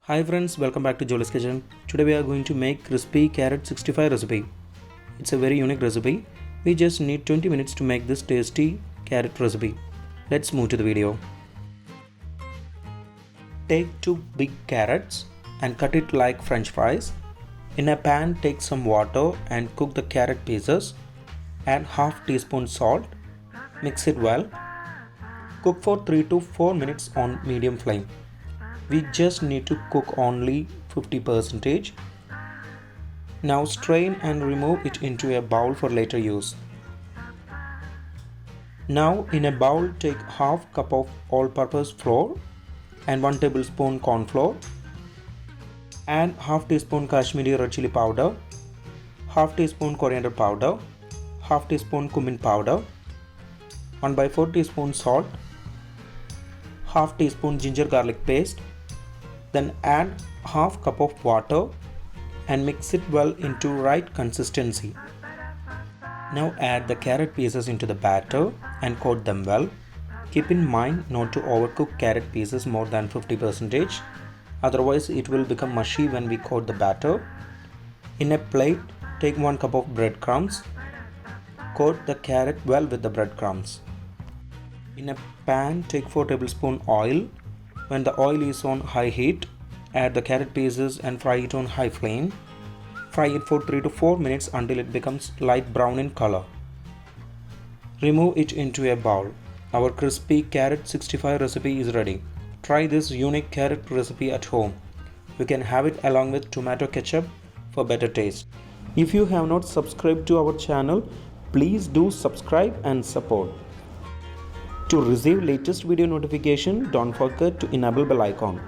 Hi friends, welcome back to Jolys kitchen. Today we are going to make crispy carrot 65 recipe. It's a very unique recipe. We just need 20 minutes to make this tasty carrot recipe. Let's move to the video. Take 2 big carrots and cut it like french fries. In a pan, take some water and cook the carrot pieces. Add half teaspoon salt. Mix it well. Cook for 3 to 4 minutes on medium flame. We just need to cook only 50%. Now strain and remove it into a bowl for later use. Now in a bowl take half cup of all-purpose flour and 1 tablespoon corn flour. Add half teaspoon Kasmiri Red Chilli Powder, half teaspoon Coriander Powder, half teaspoon Cumin Powder, 1/4 teaspoon salt, half teaspoon ginger garlic paste. Then add half cup of water and mix it well into right consistency. Now add the carrot pieces into the batter and coat them well. Keep in mind not to overcook carrot pieces more than 50%, otherwise it will become mushy when we coat the batter. In a plate, take 1 cup of breadcrumbs. Coat the carrot well with the breadcrumbs. In a pan, take 4 tablespoons oil. When the oil is on high heat, add the carrot pieces and fry it on high flame. Fry it for 3 to 4 minutes until it becomes light brown in color. Remove it into a bowl. Our crispy carrot 65 recipe is ready. Try this unique carrot recipe at home. You can have it along with tomato ketchup for better taste. If you have not subscribed to our channel, please do subscribe and support. To receive latest video notification, don't forget to enable bell icon.